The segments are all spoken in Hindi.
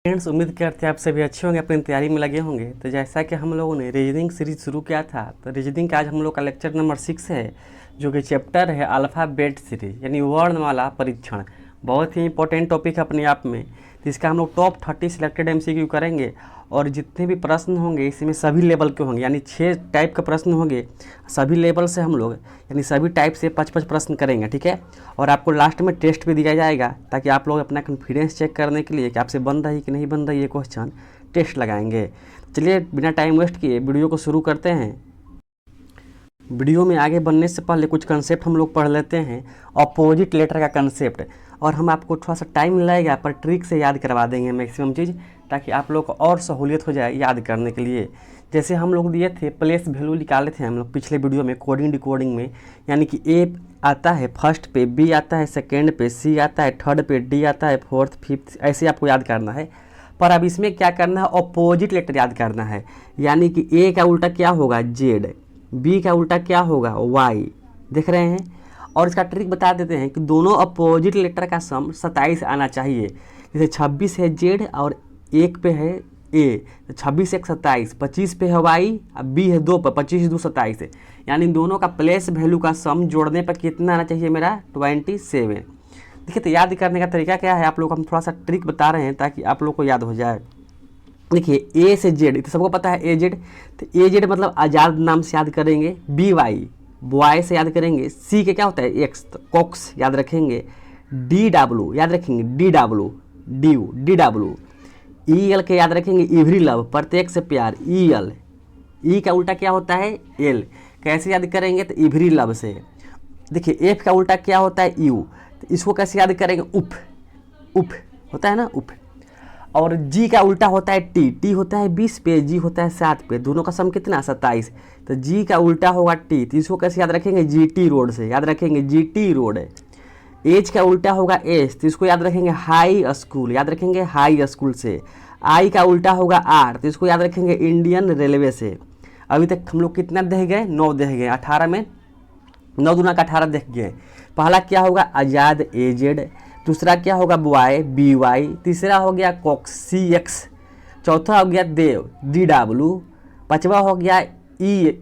फ्रेंड्स, उम्मीद करते हैं आप सभी अच्छे होंगे, अपनी तैयारी में लगे होंगे। तो जैसा कि हम लोगों ने रीजनिंग सीरीज शुरू किया था, तो रीजनिंग का आज हम लोग का लेक्चर नंबर 6 है, जो कि चैप्टर है अल्फ़ाबेट सीरीज यानी वर्णमाला परीक्षण। बहुत ही इंपॉर्टेंट टॉपिक है अपने आप में। तो इसका हम लोग टॉप 30 सिलेक्टेड MCQ करेंगे और जितने भी प्रश्न होंगे इसमें सभी लेवल के होंगे, यानी 6 टाइप के प्रश्न होंगे सभी लेवल से हम लोग, यानी सभी टाइप से 5-5 प्रश्न करेंगे, ठीक है। और आपको लास्ट में टेस्ट भी दिया जाएगा ताकि आप लोग अपना कॉन्फिडेंस चेक करने के लिए कि आपसे बन रही कि नहीं बन रही ये क्वेश्चन, टेस्ट लगाएंगे। चलिए बिना टाइम वेस्ट किए वीडियो को शुरू करते हैं। वीडियो में आगे बढ़ने से पहले कुछ कंसेप्ट हम लोग पढ़ लेते हैं, अपोजिट लेटर का कंसेप्ट। और हम आपको थोड़ा सा टाइम लगेगा पर ट्रिक से याद करवा देंगे मैक्सिमम चीज़, ताकि आप लोग को और सहूलियत हो जाए याद करने के लिए। जैसे हम लोग दिए थे प्लेस वैल्यू निकाले थे हम लोग पिछले वीडियो में कोडिंग डिकोडिंग में, यानी कि ए आता है फर्स्ट पे, बी आता है सेकेंड पे, सी आता है थर्ड पे, डी आता है फोर्थ फिफ्थ, ऐसे आपको याद करना है। पर अब इसमें क्या करना है, अपोजिट लेटर याद करना है। यानी कि ए का उल्टा क्या होगा, जेड, बी का उल्टा क्या होगा, वाई। देख रहे हैं। और इसका ट्रिक बता देते हैं कि दोनों अपोजिट लेटर का सम 27 आना चाहिए। जैसे 26 है जेड और 1 पे है ए, तो 26 1 27, 25 पे है वाई, अब बी है 2 पर, 25 2 27। यानी दोनों का प्लेस वैल्यू का सम जोड़ने पर कितना आना चाहिए मेरा, 27। देखिए, तो याद करने का तरीका क्या है, आप लोग हम थोड़ा सा ट्रिक बता रहे हैं ताकि आप लोग को याद हो जाए। देखिए ए से जेड तो सबको पता है ए जेड, तो ए जेड मतलब आज़ाद नाम से याद करेंगे। बी वाई बॉय से याद करेंगे। सी के क्या होता है, एक्स, तो कॉक्स याद रखेंगे। डी डब्लू याद रखेंगे, D W, due, D W. E L के याद रखेंगे, इवरी लव, प्रत्येक से प्यार, ई एल। ई का उल्टा क्या होता है, एल। कैसे याद करेंगे, तो इवरी लव से। देखिए एफ का उल्टा क्या होता है, यू, तो इसको कैसे याद करेंगे, उफ, उफ होता है ना, उफ। और जी का उल्टा होता है टी, टी होता है 20 पे, जी होता है 7 पे, दोनों का सम कितना, 27। तो जी का उल्टा होगा टी, तो इसको कैसे याद रखेंगे, GT रोड से, याद रखेंगे GT रोड। एच का उल्टा होगा एस, तो इसको याद रखेंगे हाई स्कूल, याद रखेंगे हाई स्कूल से। आई का उल्टा होगा आर, तो इसको याद रखेंगे इंडियन रेलवे से। अभी तक हम लोग कितना देख गए, 9 देख गए, 18 में 9 दूना का 18 देख गए। पहला क्या होगा, आज़ाद ए जेड, दूसरा क्या होगा, बॉय बी वाई, तीसरा हो गया कॉक्स CX, चौथा हो गया देव DW, पांचवा हो गया ई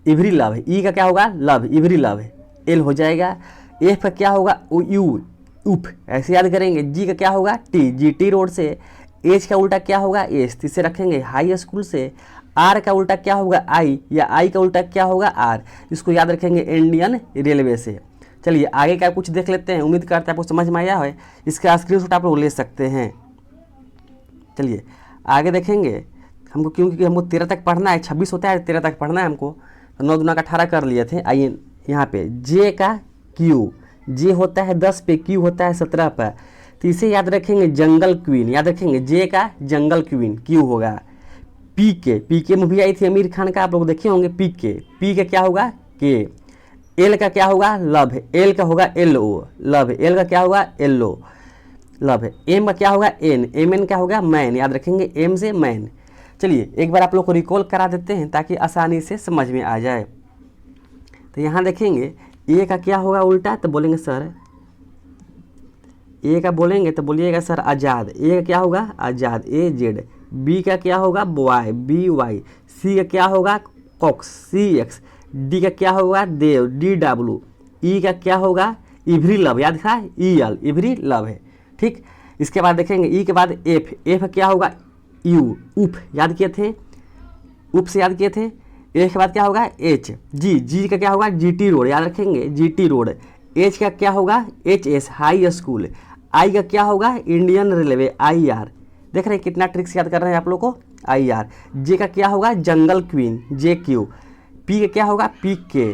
इवरी लव, ई का क्या होगा, लव, इवरी लव, एल हो जाएगा। एफ का क्या होगा, यू, उफ, ऐसे याद करेंगे। जी का क्या होगा, टी, GT रोड से। एच का उल्टा क्या होगा, एस, इसे रखेंगे हाई स्कूल से। आर का उल्टा क्या होगा, आई, या आई का उल्टा क्या होगा, आर, इसको याद रखेंगे इंडियन रेलवे से। चलिए आगे का कुछ देख लेते हैं, उम्मीद करते हैं आपको समझ में आया है। इसका स्क्रीनशॉट आप लोग ले सकते हैं। चलिए आगे देखेंगे हमको, क्योंकि हमको 13 तक पढ़ना है, 26 होता है 13 तक पढ़ना है हमको, तो 9 दूना का 18 कर लिए थे। आइए यहाँ पे जे का क्यू, जे होता है 10 पे, क्यू होता है 17 पर, तो इसे याद रखेंगे जंगल क्वीन, याद रखेंगे जे का जंगल क्वीन, क्यू होगा। पी के मूवी आई थी आमिर खान का, आप लोग देखे होंगे। पी के क्या होगा, के। एल का क्या होगा, लव, एल का होगा LO, लव, एल का क्या होगा, LO, लव। एम का क्या होगा, एन, एन क्या होगा, मैन, याद रखेंगे एम से मैन। चलिए एक बार आप लोग को रिकॉल करा देते हैं ताकि आसानी से समझ में आ जाए। तो यहाँ देखेंगे ए का क्या होगा उल्टा, तो बोलेंगे सर, ए का बोलेंगे तो बोलिएगा सर आज़ाद, ए का क्या होगा, आज़ाद ए जेड। बी का क्या होगा, बॉय बी वाई। सी का क्या होगा, कॉक्स CX। डी का क्या होगा, देव DW। ई का क्या होगा, इवरी लव, याद था EL, इवरी लव है, ठीक। इसके बाद देखेंगे ई के बाद एफ, एफ क्या होगा, यू, उफ, याद किए थे, उफ से याद किए थे। ए के बाद क्या होगा, एच, जी का क्या होगा, GT रोड, याद रखेंगे GT रोड। एच का क्या होगा, HS हाई स्कूल। आई का क्या होगा, इंडियन रेलवे IR। देख रहे हैं कितना ट्रिक्स याद कर रहे हैं आप लोग को, IR। जे का क्या होगा, जंगल क्वीन, JQ। पी का क्या होगा, PK।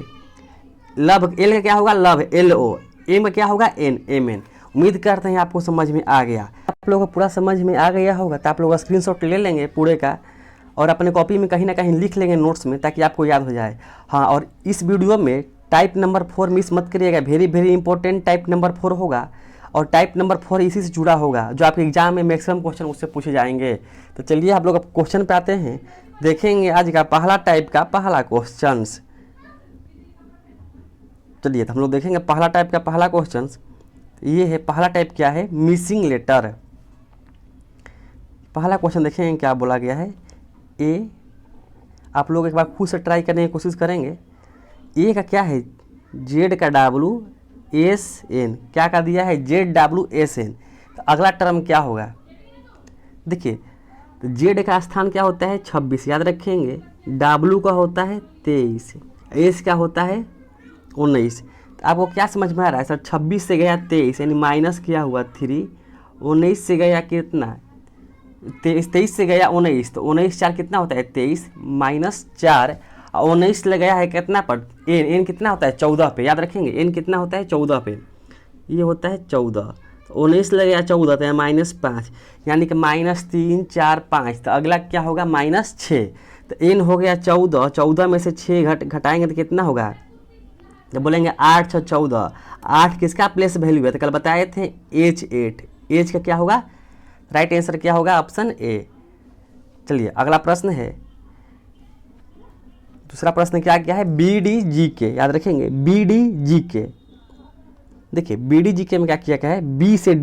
लव, एल का क्या होगा, लव, LO। एम का क्या होगा, MN। उम्मीद करते हैं आपको समझ में आ गया। आप लोगों को पूरा समझ में आ गया होगा तो आप लोग स्क्रीनशॉट ले लेंगे पूरे का और अपने कॉपी में कहीं ना कहीं लिख लेंगे नोट्स में, ताकि आपको याद हो जाए। हाँ, और इस वीडियो में टाइप नंबर 4 मिस मत करिएगा, वेरी इंपॉर्टेंट टाइप नंबर 4 होगा। और टाइप नंबर 4 इसी से जुड़ा होगा, जो आपके एग्जाम में मैक्सिमम क्वेश्चन उससे पूछे जाएंगे। तो चलिए आप लोग अब क्वेश्चन पे आते हैं, देखेंगे आज का पहला टाइप का पहला क्वेश्चन। चलिए तो हम लोग देखेंगे पहला टाइप का पहला क्वेश्चन। ये है पहला टाइप, क्या है, मिसिंग लेटर। पहला क्वेश्चन देखेंगे क्या बोला गया है। ए, आप लोग एक बार खुद से ट्राई करने की कोशिश करेंगे। ए का क्या है, जेड का WSN, क्या का दिया है ZWSN। तो अगला टर्म क्या होगा, देखिए तो जेड का स्थान क्या होता है 26, याद रखेंगे। W का होता है 23, एस का होता है 19। तो आपको क्या समझ में आ रहा है सर, 26 से गया 23 यानी माइनस क्या हुआ 3, 19 से गया कितना 23 से गया 19, तो 19 4 कितना होता है 23 माइनस 4, और 19 ले गया है कितना पर एन कितना होता है 14 पे, याद रखेंगे एन कितना होता है 14 पे, ये होता है 14। तो 19 ले गया 14 तो -5 यानी कि -3 4 5, तो अगला क्या होगा -6। तो एन हो गया 14, 14 में से 6 घटाएंगे तो कितना होगा, तो बोलेंगे 8 6 14। 8 किसका प्लेस वैल्यू है, तो कल बताए थे H8, एज का क्या होगा, राइट आंसर क्या होगा ऑप्शन ए। चलिए अगला प्रश्न है, दूसरा प्रश्न क्या है BDGK, याद रखेंगे BDGK। देखिए BDGK में क्या है, बी से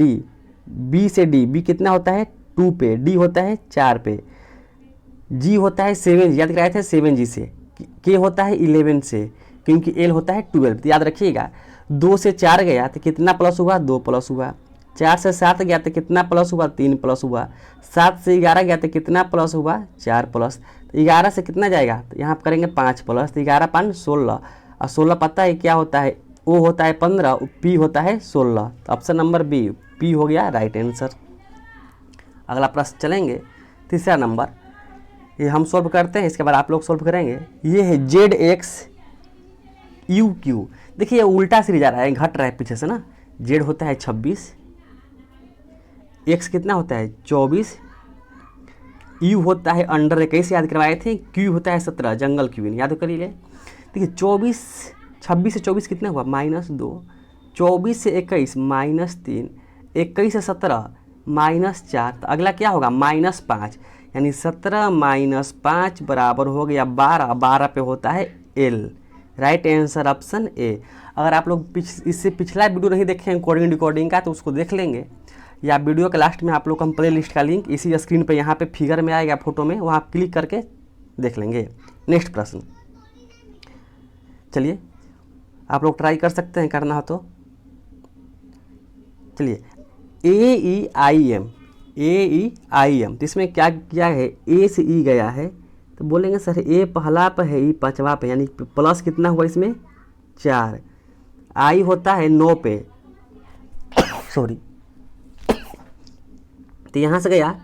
डी, बी कितना होता है 2 पे, डी होता है 4 पे, जी होता है 7, याद कराए थे 7G से, के होता है 11 से, क्योंकि एल होता है 12। तो याद रखिएगा 2 से 4 गया तो कितना प्लस हुआ 2 प्लस हुआ, 4 से 7 गया तो कितना प्लस हुआ 3 प्लस हुआ, 7 से 11 गया तो कितना प्लस हुआ 4 प्लस, तो 11 से कितना जाएगा, तो यहाँ पर करेंगे 5 प्लस, तो 11 5 16, और 16 पता है क्या होता है, ओ होता है 15, पी होता है 16। तो ऑप्शन नंबर बी, पी हो गया राइट आंसर। अगला प्रश्न चलेंगे, तीसरा नंबर, ये हम सॉल्व करते हैं, इसके बाद आप लोग सॉल्व करेंगे। ये है ZXUQ। देखिए ये उल्टा सीरीज आ रहा है, घट रहा है पीछे से ना। जेड होता है 26, एक्स कितना होता है 24, यू होता है अंडर, कैसे याद करवाए थे, क्यू होता है 17, जंगल क्वीन, याद कर लीजिए। देखिए 26 से 24 कितना हुआ -2, 24 से 21 -3, 21 से 17 -4, तो अगला क्या होगा -5, यानी 17 - 5 बराबर हो गया 12, 12 पे होता है L, right answer option A. अगर आप लोग इससे पिछला वीडियो नहीं देखें कोडिंग डिकोडिंग का तो उसको देख लेंगे, या वीडियो के लास्ट में आप लोग हम प्ले लिस्ट का लिंक इसी स्क्रीन पे यहाँ पे फिगर में आएगा, फोटो में, वहाँ क्लिक करके देख लेंगे। नेक्स्ट प्रश्न, चलिए आप लोग ट्राई कर सकते हैं करना हो तो। चलिए AEIM, तो इसमें क्या किया है, ए से ई गया है, तो बोलेंगे सर ए पहला पे है ई पांचवा पे, यानी प्लस कितना हुआ इसमें 4, आई होता है 9 पे सॉरी, तो यहाँ से गया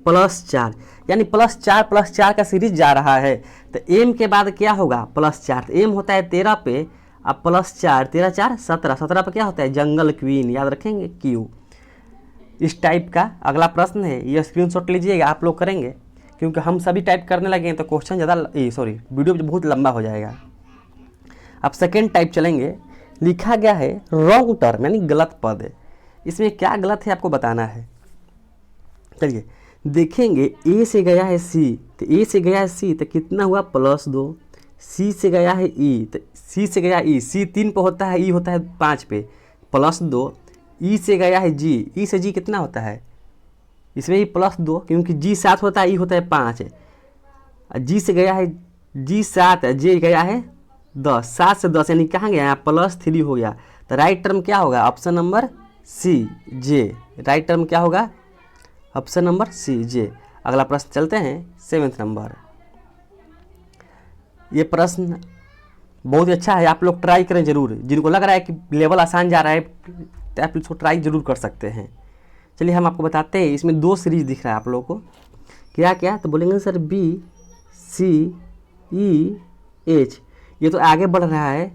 +4, यानी +4 का सीरीज जा रहा है। तो एम के बाद क्या होगा +4, तो एम होता है 13 पे, अब +4, 13 4 17, 17 पे क्या होता है जंगल क्वीन, याद रखेंगे क्यू। इस टाइप का अगला प्रश्न है, ये स्क्रीनशॉट लीजिएगा, आप लोग करेंगे, क्योंकि हम सभी टाइप करने लगे हैं तो क्वेश्चन ज़्यादा वीडियो बहुत लंबा हो जाएगा। अब सेकेंड टाइप चलेंगे, लिखा गया है रॉन्ग टर्म, यानी गलत पद। इसमें क्या गलत है आपको बताना है। चलिए देखेंगे, ए से गया है सी, तो ए से गया है सी तो कितना हुआ +2, सी से गया है ई, तो सी से गया ई, सी 3 पे होता है, ई होता है 5 पे, +2, ई से गया है जी, ई से जी कितना होता है, इसमें ही +2, क्योंकि जी 7 होता है, ई होता है 5, जी से गया है जी 7, जे गया है 10, 7 से 10 यानी कहाँ गया, यहाँ +3 हो गया। तो राइट टर्म क्या होगा ऑप्शन नंबर सी जे, राइट टर्म क्या होगा ऑप्शन नंबर सी जे। अगला प्रश्न चलते हैं 7th नंबर। ये प्रश्न बहुत ही अच्छा है, आप लोग ट्राई करें जरूर, जिनको लग रहा है कि लेवल आसान जा रहा है तो आप इसको ट्राई जरूर कर सकते हैं। चलिए हम आपको बताते हैं, इसमें 2 सीरीज दिख रहा है आप लोगों को, क्या क्या, तो बोलेंगे सर BCEH, ये तो आगे बढ़ रहा है,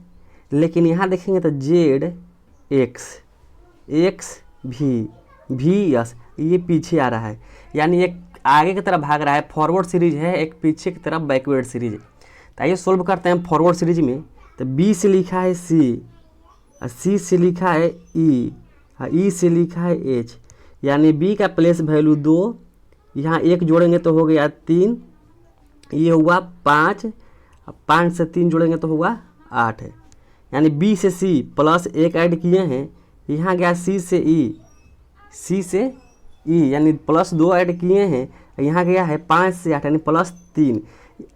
लेकिन यहाँ देखेंगे तो ZXV ये पीछे आ रहा है, यानी एक आगे की तरफ भाग रहा है, फॉरवर्ड सीरीज है, एक पीछे की तरफ बैकवर्ड सीरीज। तो आइए सोल्व करते हैं फॉरवर्ड सीरीज में। तो बी से लिखा है सी, सी से लिखा है ई, ई से लिखा है एच, यानी बी का प्लेस वैल्यू 2, यहाँ 1 जोड़ेंगे तो हो गया 3, ये हुआ 5, 5 से 3 जोड़ेंगे तो होगा 8 है, यानी बी से सी +1 ऐड किए हैं, यहाँ गया सी से ई, सी से ई यानी +2 ऐड किए हैं, यहाँ गया है 5 से 8 यानी +3।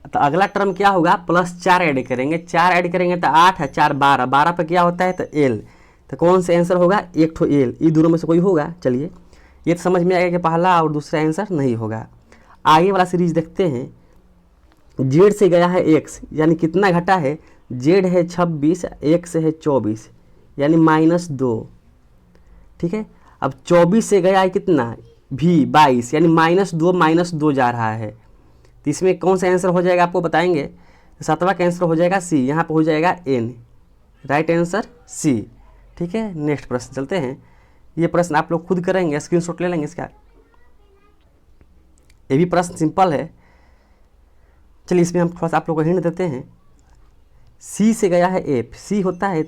तो अगला टर्म क्या होगा, +4 ऐड करेंगे, 4 ऐड करेंगे तो 8 है, 4 12, 12 पर क्या होता है तो एल, तो कौन सा आंसर होगा, एक ठो एल, ये दोनों में से कोई होगा। चलिए ये तो समझ में आएगा कि पहला और दूसरा आंसर नहीं होगा। आगे वाला सीरीज देखते हैं। जेड से गया है एक्स यानी कितना घटा है, जेड है 26, एक्स है 24 यानी -2, ठीक है। अब 24 से गया है कितना, भी 22 यानी -2 जा रहा है। तो इसमें कौन सा आंसर हो जाएगा आपको बताएंगे। तो 7वां का आंसर हो जाएगा सी, यहाँ पर हो जाएगा एन, राइट आंसर सी, ठीक है। नेक्स्ट प्रश्न चलते हैं। ये प्रश्न आप लोग खुद करेंगे, स्क्रीनशॉट ले लेंगे इसका, ये भी प्रश्न सिंपल है। चलिए इसमें हम थोड़ा सा आप लोग को हिंट देते हैं। सी से गया है एफ, सी होता है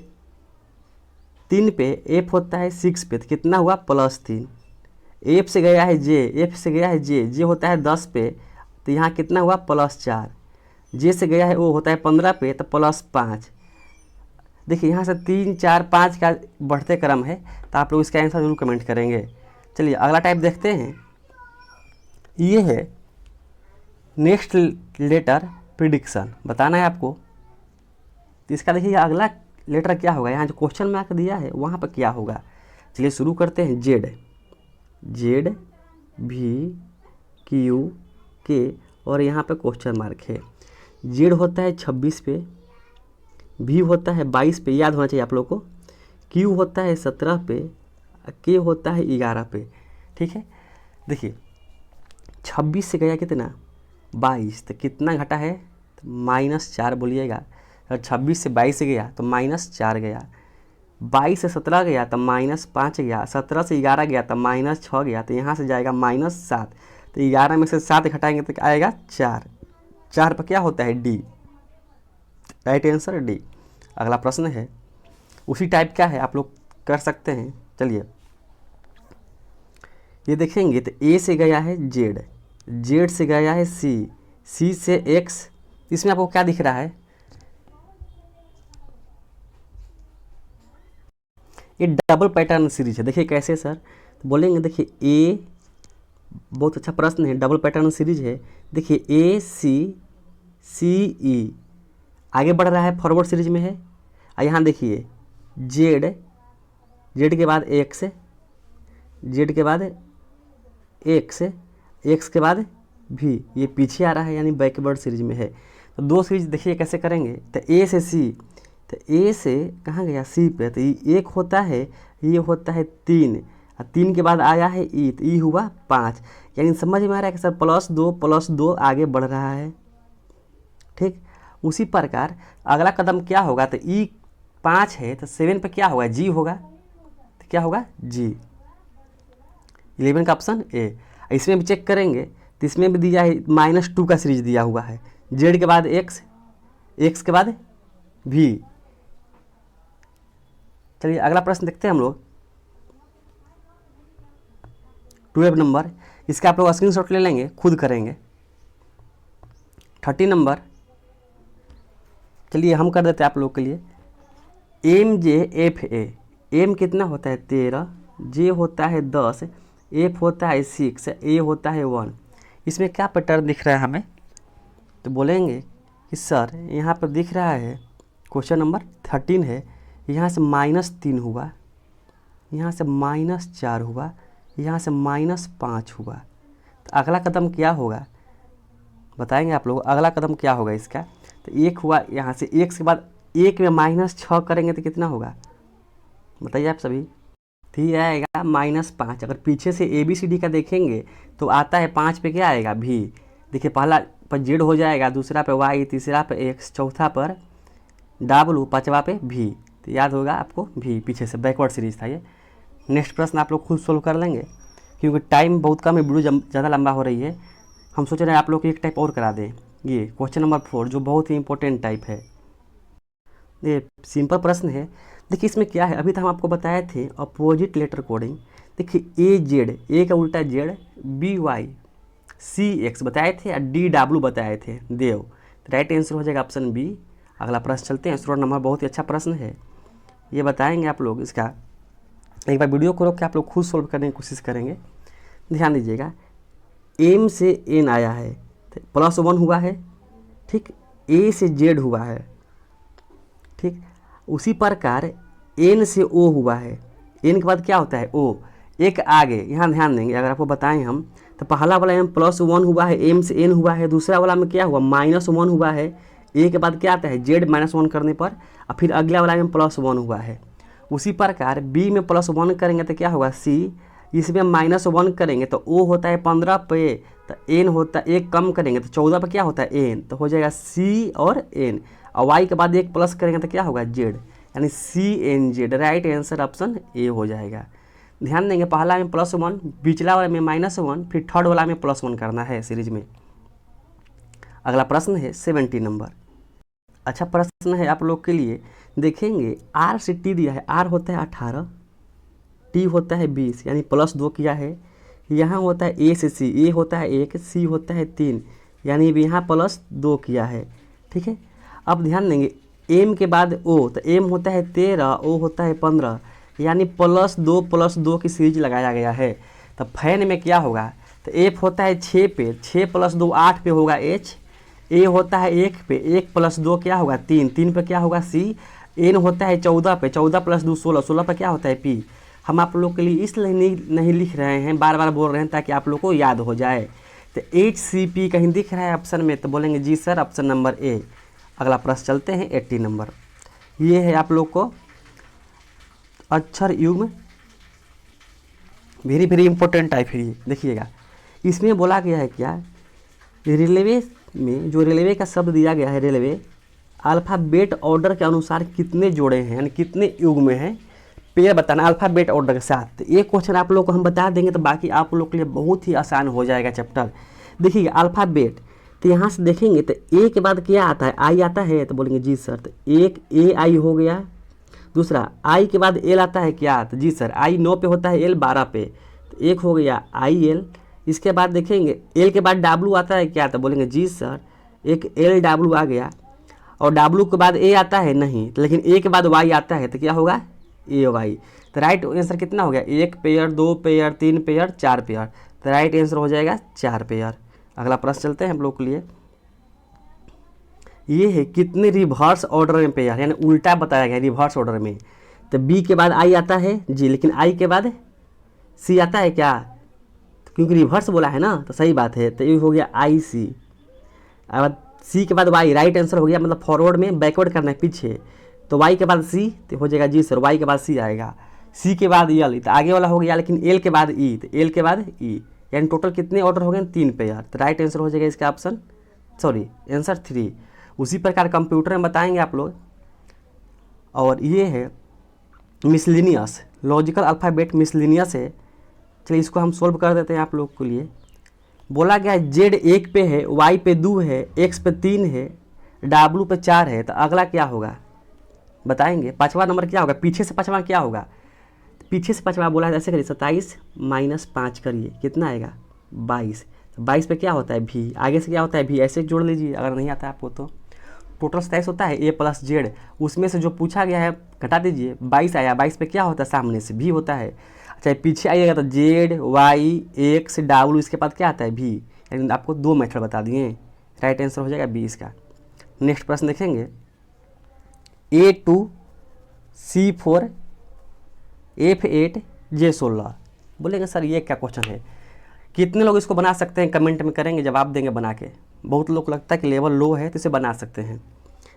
3 पे, एफ होता है 6 पे, तो कितना हुआ +3। एफ से गया है जे, एफ से गया है जे, जे होता है 10 पे, तो यहाँ कितना हुआ +4। जे से गया है ओ होता है 15 पे, तो +5। देखिए यहाँ से 3 4 5 का बढ़ते क्रम है, तो आप लोग इसका आंसर जरूर कमेंट करेंगे। चलिए अगला टाइप देखते हैं। ये है नेक्स्ट लेटर प्रिडिक्शन, बताना है आपको। तो इसका देखिए अगला लेटर क्या होगा, यहाँ जो क्वेश्चन मार्क दिया है वहाँ पर क्या होगा। चलिए शुरू करते हैं। जेड, जेड भी क्यू के और यहाँ पे क्वेश्चन मार्क है। जेड होता है 26 पे, भी होता है 22 पे, याद होना चाहिए आप लोग को। क्यू होता है 17 पे, के होता है 11 पे, ठीक है। देखिए 26 से गया कितना 22, तो कितना घटा है तो -4 बोलिएगा। और 26 से 22 से गया तो -4 गया, 22 से 17 गया तो -5 गया, 17 से 11 गया तो -6 गया, तो यहाँ से जाएगा -7। तो 11 में से 7 घटाएंगे तो आएगा 4, 4 पर क्या होता है डी, राइट आंसर डी। अगला प्रश्न है उसी टाइप का है, आप लोग कर सकते हैं। चलिए ये देखेंगे तो ए से गया है जेड, जेड से गया है सी, सी से एक्स, इसमें आपको क्या दिख रहा है, ये डबल पैटर्न सीरीज है। देखिए कैसे सर, तो बोलेंगे देखिए ए, बहुत अच्छा प्रश्न है, डबल पैटर्न सीरीज है। देखिए ए सी सी ई आगे बढ़ रहा है, फॉरवर्ड सीरीज में है। और यहाँ देखिए जेड, जेड के बाद एक्स, जेड के बाद एक्स, एक्स के बाद भी, ये पीछे आ रहा है यानी बैकवर्ड सीरीज में है। तो दो सीरीज देखिए कैसे करेंगे। तो ए से सी, तो ए से कहाँ गया सी पे, तो एक होता है, ये होता है 3, और 3 के बाद आया है ई, तो ई हुआ 5। यानी समझ में आ रहा है कि सर +2 आगे बढ़ रहा है, ठीक। उसी प्रकार अगला कदम क्या होगा, तो ई 5 है तो 7 पे क्या होगा, जी होगा, तो क्या होगा जी, 11 का ऑप्शन ए। इसमें भी चेक करेंगे तो इसमें भी दिया है -2 का सीरीज दिया हुआ है, जेड के बाद एक्स, एक्स के बाद भी। चलिए अगला प्रश्न देखते हैं हम लोग, 12 नंबर, इसका आप लोग स्क्रीनशॉट ले लेंगे, खुद करेंगे। 30 नंबर, चलिए हम कर देते हैं आप लोग के लिए। M J F A, M कितना होता है 13, जे होता है 10, एफ होता है 6, ए होता है 1। इसमें क्या पैटर्न दिख रहा है हमें, तो बोलेंगे कि सर यहाँ पर दिख रहा है क्वेश्चन नंबर 13 है, यहाँ से -3 हुआ, यहाँ से -4 हुआ, यहाँ से -5 हुआ। तो अगला कदम क्या होगा बताएंगे आप लोग, अगला कदम क्या होगा इसका। तो 1 हुआ, यहाँ से 1 के बाद 1 में -6 करेंगे तो कितना होगा बताइए आप सभी, तो ये आएगा -5। अगर पीछे से ABCD का देखेंगे तो आता है 5 पे क्या आएगा भी। देखिए पहला पर जेड हो जाएगा, दूसरा पे वाई, तीसरा पे एक्स, चौथा पर W, पाँचवा पे भी। तो याद होगा आपको भी, पीछे से बैकवर्ड सीरीज था ये। नेक्स्ट प्रश्न आप लोग खुद सोल्व कर लेंगे क्योंकि टाइम बहुत कम है, वीडियो ज़्यादा लंबा हो रही है। हम सोच रहे हैं आप लोग को एक टाइप और करा दें, ये क्वेश्चन नंबर 4 जो बहुत ही इंपॉर्टेंट टाइप है। ये सिंपल प्रश्न है। देखिए इसमें क्या है, अभी तो हम आपको बताए थे अपोजिट लेटर कोडिंग। देखिए ए जेड, ए का उल्टा जेड, बी वाई, सी एक्स बताए थे और डी डब्ल्यू बताए थे देव। तो राइट आंसर हो जाएगा ऑप्शन बी। अगला प्रश्न चलते हैं, 16 नंबर, बहुत ही अच्छा प्रश्न है। ये बताएंगे आप लोग, इसका एक बार वीडियो को रोक के आप लोग खुद सोल्व करने की कोशिश करेंगे। ध्यान दीजिएगा, एम से एन आया है तो +1 हुआ है, ठीक, ए से जेड हुआ है, ठीक। उसी प्रकार एन से ओ हुआ है, एन के बाद क्या होता है ओ, एक आगे यहाँ ध्यान देंगे, अगर आपको बताएं हम तो पहला वाला में +1 हुआ है, एम से एन हुआ है, दूसरा वाला में क्या हुआ -1 हुआ है, ए के बाद क्या आता है जेड -1 करने पर, और फिर अगला वाला में +1 हुआ है। उसी प्रकार बी में +1 करेंगे तो क्या होगा सी, इसमें -1 करेंगे तो ओ होता है 15 पे, तो एन होता है, एक कम करेंगे तो 14 पे क्या होता है एन, तो हो जाएगा सी और एन, और वाई के बाद एक प्लस करेंगे तो क्या होगा जेड, यानी CNZ। Right answer option A हो जाएगा। ध्यान देंगे पहला में +1, पिछला वाला में -1, फिर थर्ड वाला में +1 करना है सीरीज में। अगला प्रश्न है 70 नंबर। अच्छा प्रश्न है आप लोग के लिए, देखेंगे R से T दिया है, R होता है 18, T होता है 20, यानी +2 किया है। यहाँ होता है A से C, A होता है 1, C होता है 3, यानी यहाँ +2 किया है, ठीक है। अब ध्यान देंगे M के बाद O, तो M होता है 13, O होता है 15, यानी +2 की सीरीज लगाया गया है। तो फैन में क्या होगा, तो F होता है 6 पे, 6 + 2 8 पे होगा H, A होता है 1 पे, 1 + 2 क्या होगा 3, 3 पे क्या होगा C, N होता है 14 पे, 14 + 2 16, 16 पे क्या होता है P। हम आप लोग के लिए इसलिए नहीं लिख रहे हैं, बार बार बोल रहे हैं ताकि आप लोग को याद हो जाए। तो HCP कहीं दिख रहा है ऑप्शन में तो बोलेंगे जी सर ऑप्शन नंबर ए। अगला प्रश्न चलते हैं 80 नंबर। ये है आप लोग को अक्षर युग्म, वेरी वेरी इंपॉर्टेंट है। फिर ये देखिएगा, इसमें बोला गया है क्या, रेलवे में जो रेलवे का शब्द दिया गया है, रेलवे अल्फ़ाबेट ऑर्डर के अनुसार कितने जोड़े हैं, यानी कितने युग्म में है, पेयर बताना अल्फ़ाबेट ऑर्डर के साथ। तो ये क्वेश्चन आप लोग को हम बता देंगे तो बाकी आप लोग के लिए बहुत ही आसान हो जाएगा चैप्टर। देखिए अल्फ़ाबेट, तो यहाँ से देखेंगे तो ए के बाद क्या आता है, आई आता है, तो बोलेंगे जी सर। तो एक AI हो गया, दूसरा आई के बाद एल आता है क्या, तो जी सर आई 9 पे होता है, एल 12 पे, तो एक हो गया IL। इसके बाद देखेंगे एल के बाद W आता है क्या, तो बोलेंगे जी सर एक LW आ गया, और W के बाद A आता है नहीं, लेकिन A के बाद Y आता है तो क्या होगा AY। तो राइट आंसर कितना हो गया, 1 पेयर, 2 पेयर, 3 पेयर, 4 पेयर। तो राइट आंसर हो जाएगा 4 पेयर। अगला प्रश्न चलते हैं हम लोग के लिए, ये है कितने रिवर्स ऑर्डर में पेयर, यानी उल्टा बताया गया रिवर्स ऑर्डर में। तो B के बाद I आता है जी, लेकिन I के बाद C आता है क्या, क्योंकि रिवर्स बोला है ना, तो सही बात है। तो ये हो गया IC। अब C के बाद Y, राइट आंसर हो गया, मतलब फॉरवर्ड में बैकवर्ड करना है पीछे, तो Y के बाद C, तो हो जाएगा जी सर Y के बाद C आएगा, C के बाद L, तो आगे वाला हो गया, लेकिन L के बाद E, तो L के बाद E, यानी टोटल कितने ऑर्डर हो गए 3 पेयर। तो राइट आंसर हो जाएगा इसका ऑप्शन, सॉरी आंसर 3। उसी प्रकार कंप्यूटर में बताएंगे आप लोग। और ये है मिसलिनियस, लॉजिकल अल्फ़ाबेट मिसलिनियस है। चलिए इसको हम सोल्व कर देते हैं आप लोग के लिए। बोला गया Z 1 पे है, Y पे 2 है, X पे 3 है, W पे 4 है, तो अगला क्या होगा बताएंगे। पाँचवा नंबर क्या होगा, पीछे से पाँचवा क्या होगा, पीछे से पाँचवा बोला है ऐसे करिए, 27 - 5 करिए, कितना आएगा 22। 22 पे क्या होता है V, आगे से क्या होता है V, ऐसे जोड़ लीजिए अगर नहीं आता है आपको तो। टोटल 27 होता है A + Z, उसमें से जो पूछा गया है घटा दीजिए, 22 आया, 22 पे क्या होता है सामने से V होता है। अच्छा पीछे आइएगा तो Z Y X W, इसके बाद क्या आता है V, यानी आपको 2 मेथड बता दिए। राइट आंसर हो जाएगा 20 का। नेक्स्ट प्रश्न देखेंगे, A2 C4 F8 J16। बोलेंगे सर ये क्या क्वेश्चन है, कितने लोग इसको बना सकते हैं, कमेंट में करेंगे, जवाब देंगे बना के। बहुत लोग को लगता है कि लेवल लो है तो इसे बना सकते हैं।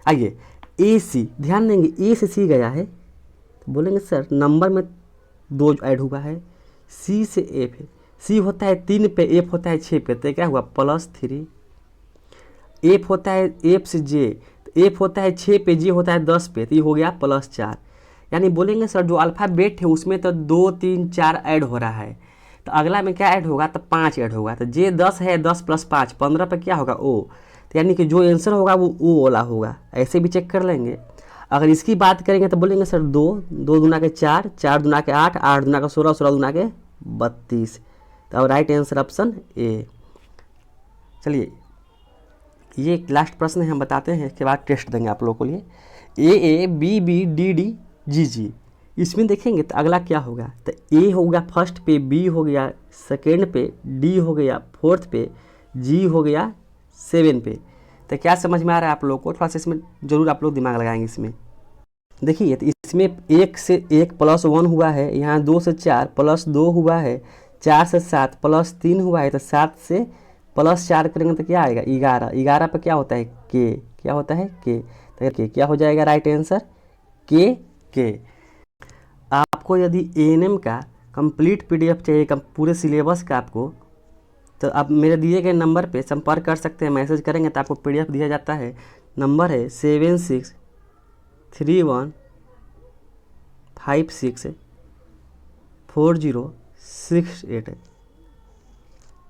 आइए AC, ध्यान देंगे A से C गया है, तो बोलेंगे सर नंबर में 2 ऐड हुआ है, C से F है, C होता है 3 पे, F होता है 6 पे, तो क्या हुआ +3। F होता है F से J, तो F होता है 6 पे, J होता है 10 पे, तो ये हो गया +4। यानी बोलेंगे सर जो अल्फ़ाबेट है उसमें तो 2 3 4 ऐड हो रहा है, तो अगला में क्या ऐड होगा, तो 5 ऐड होगा। तो J 10 है, 10 + 5 15 पे क्या होगा O, तो यानी कि जो आंसर होगा वो O वाला होगा। ऐसे भी चेक कर लेंगे। अगर इसकी बात करेंगे तो बोलेंगे सर 2 2 दूना के 4, 4 दूना के 8, 8 दूना के 16, 16 दूना के 32। तो अब राइट आंसर ऑप्शन A। चलिए ये लास्ट प्रश्न है, हम बताते हैं, इसके बाद टेस्ट देंगे आप लोगों के लिए। AA BB DD GG, इसमें देखेंगे तो अगला क्या होगा, तो ए हो गया फर्स्ट पे, बी हो गया सेकेंड पे, डी हो गया फोर्थ पे, जी हो गया 7 पे। तो क्या समझ में आ रहा है आप लोग को? थोड़ा सा इसमें जरूर आप लोग दिमाग लगाएंगे इसमें। देखिए तो इसमें 1 से 1 प्लस 1 हुआ है, यहाँ 2 से 4 प्लस 2 हुआ है, 4 से 7 प्लस 3 हुआ है, तो 7 से प्लस 4 करेंगे तो क्या आएगा 11। 11 पे क्या होता है के, क्या होता है के, तो के क्या हो जाएगा राइट आंसर के। आपको यदि एएनएम का कंप्लीट पीडीएफ चाहिए पूरे सिलेबस का आपको, तो आप मेरे दिए गए नंबर पे संपर्क कर सकते हैं, मैसेज करेंगे तो आपको पीडीएफ दिया जाता है। नंबर है 7631564068।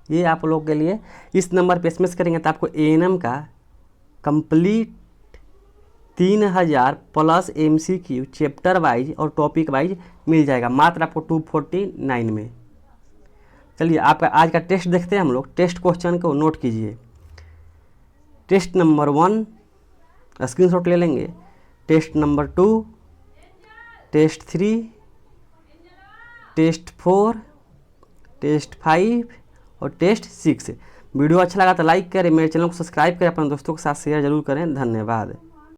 ये आप लोग के लिए इस नंबर पे एसएमएस करेंगे तो आपको एएनएम का complete 3000 plus MCQ chapter wise और टॉपिक वाइज मिल जाएगा, मात्र आपको 249 में। चलिए आपका आज का टेस्ट देखते हैं हम लोग। टेस्ट क्वेश्चन को नोट कीजिए। टेस्ट नंबर 1 स्क्रीनशॉट ले लेंगे, test number 2, test 3, test 4, test 5 और टेस्ट 6। वीडियो अच्छा लगा तो लाइक करें, मेरे चैनल को सब्सक्राइब करें, अपने दोस्तों के साथ शेयर जरूर करें। धन्यवाद।